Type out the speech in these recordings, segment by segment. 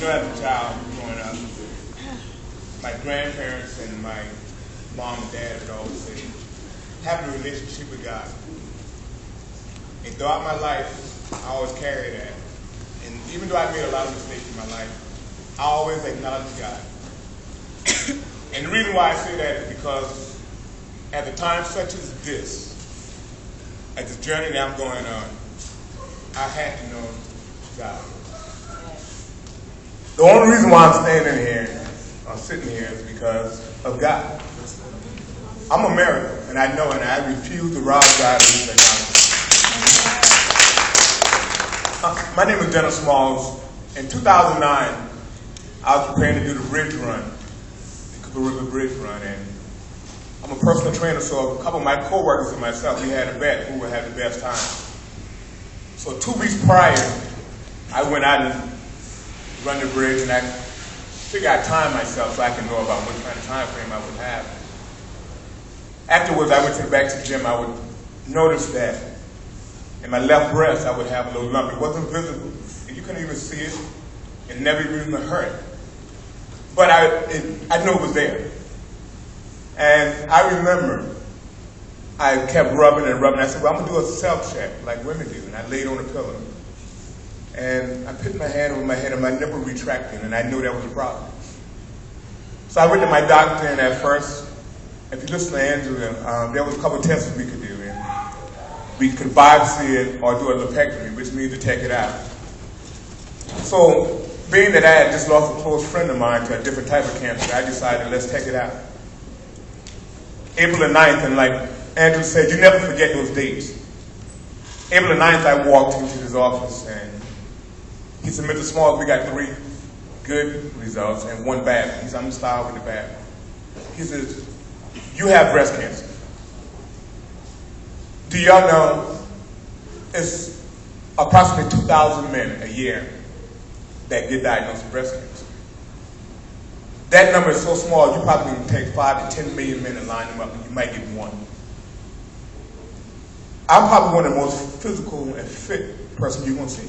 As a child growing up, my grandparents and my mom and dad would always say, have a relationship with God. And throughout my life, I always carried that. And even though I made a lot of mistakes in my life, I always acknowledge God. And the reason why I say that is because at a time such as this, at the journey that I'm going on, I had to know God. The only reason why I'm standing here, I'm sitting here, is because of God. I'm American, and I know, and I refuse to rob God of his acknowledgement. My name is Dennis Smalls. In 2009, I was preparing to do the bridge run, the Cooper River Bridge Run, and I'm a personal trainer, so a couple of my co-workers and myself, we had a bet who would have the best time. So 2 weeks prior, I went out and run the bridge, and I figured I'd time myself so I can know about what kind of time frame I would have. Afterwards, I went back to the gym. I would notice that in my left breast, I would have a little lump. It wasn't visible, and you couldn't even see it. It never even hurt. But I knew it was there. And I remember I kept rubbing and rubbing. I said, well, I'm going to do a self-check like women do. And I laid on a pillow. And I put my hand over my head and my nipple retracted, and I knew that was a problem. So I went to my doctor, and at first, if you listen to Angela, there was a couple of tests we could do. And we could biopsy it or do a lipectomy, which means to take it out. So being that I had just lost a close friend of mine to a different type of cancer, I decided, let's take it out. April the 9th, and like Andrew said, you never forget those dates. April the 9th, I walked into his office, and he said, Mr. Smalls, we got 3 good results and 1 bad. He said, I'm going to start with the bad. He says, you have breast cancer. Do y'all know it's approximately 2,000 men a year that get diagnosed with breast cancer? That number is so small, you probably can take 5 to 10 million men and line them up, and you might get 1. I'm probably one of the most physical and fit person you're going to see.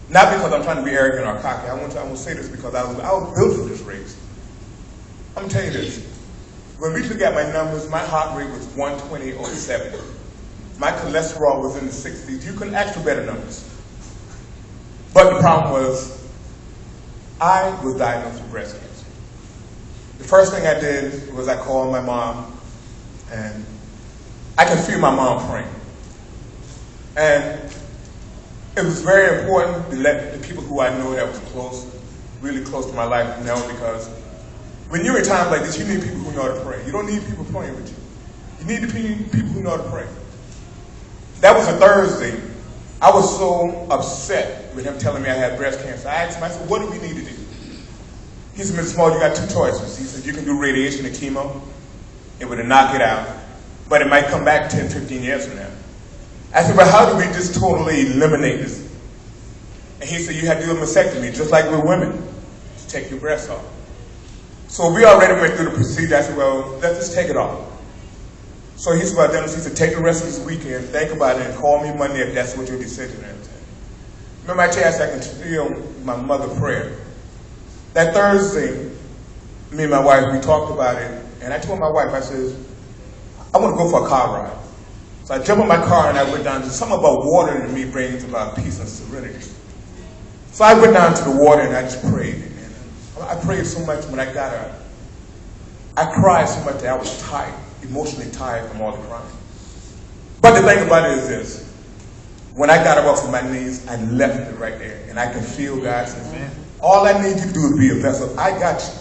Not because I'm trying to be arrogant or cocky. I want to say this because I was built for this race. I'm going to tell you this. When we look at my numbers, my heart rate was 120/70. My cholesterol was in the 60s. You can ask for better numbers. But the problem was, I was diagnosed with breast cancer. The first thing I did was I called my mom, and I could feel my mom praying. And it was very important to let the people who I know that was close, really close to my life, know, because when you're in times like this, you need people who know how to pray. You don't need people praying with you. You need people who know how to pray. That was a Thursday. I was so upset with him telling me I had breast cancer. I asked him, I said, what do we need to do? He said, Mr. Small, you got 2 choices. He said, you can do radiation and chemo. It would knock it out. But it might come back 10, 15 years from now. I said, well, how do we just totally eliminate this? And he said, you have to do a mastectomy, just like with women, to take your breasts off. So we already went through the procedure. I said, well, let's just take it off. So he said, well, Dennis, he said, take the rest of this weekend, think about it, and call me Monday if that's what your decision is. Remember I asked, I can feel my mother prayer. That Thursday, me and my wife, we talked about it, and I told my wife, I said, I want to go for a car ride. So I jumped in my car and I went down to something about water to me brings about peace and serenity. So I went down to the water and I just prayed. And I prayed so much when I got up. I cried so much that I was tired, emotionally tired from all the crying. But the thing about it is this. When I got up off of my knees, I left it right there. And I can feel God saying, all I need you to do is be a vessel. I got you.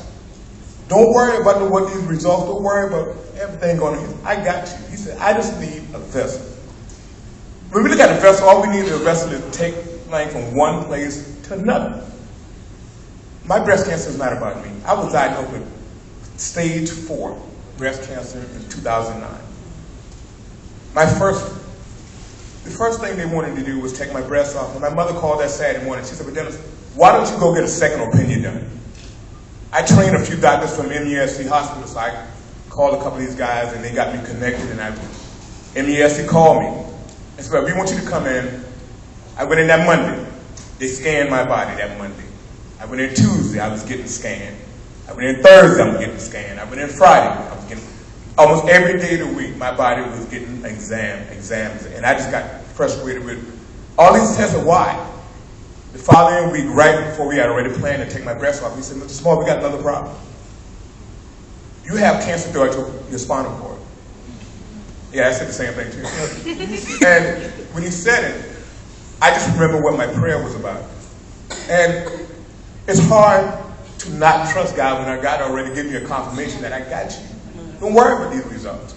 Don't worry about what these results. Don't worry about everything going on. I got you. He said, I just need a vessel. When we look at a vessel, all we need is a vessel to take things from one place to another. My breast cancer is not about me. I was diagnosed with stage 4 breast cancer in 2009. The first thing they wanted to do was take my breast off. And my mother called that Saturday morning. She said, but Dennis, why don't you go get a second opinion done? I trained a few doctors from MUSC hospital, so I called a couple of these guys, and they got me connected, and MUSC called me and said, well, we want you to come in. I went in that Monday. They scanned my body that Monday. I went in Tuesday, I was getting scanned. I went in Thursday, I'm getting scanned. I went in Friday, I was getting, almost every day of the week, my body was getting exams. And I just got frustrated with all these tests. Why? The following week, right before we had already planned to take my breast off, he said, Mr. Small, we got another problem. You have cancer throughout your spinal cord. Yeah, I said the same thing too. And when he said it, I just remember what my prayer was about. And it's hard to not trust God when our God already gave me a confirmation that I got you. Don't worry about these results.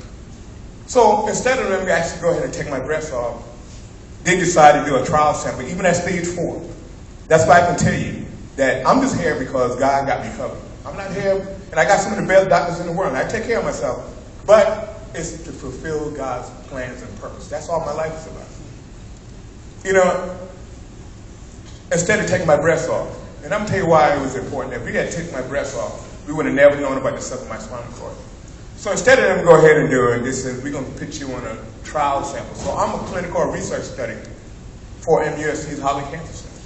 So instead of them actually go ahead and take my breast off, they decided to do a trial sample, even at stage 4. That's why I can tell you that I'm just here because God got me covered. I'm not here, and I got some of the best doctors in the world, and I take care of myself. But it's to fulfill God's plans and purpose. That's all my life is about. You know, instead of taking my breast off, and I'm going to tell you why it was important. If we had taken my breast off, we would have never known about the stuff in my spinal cord. So instead of them go ahead and do it, they said, we're going to put you on a trial sample. So I'm a clinical research study for MUSC's Holly Cancer Center.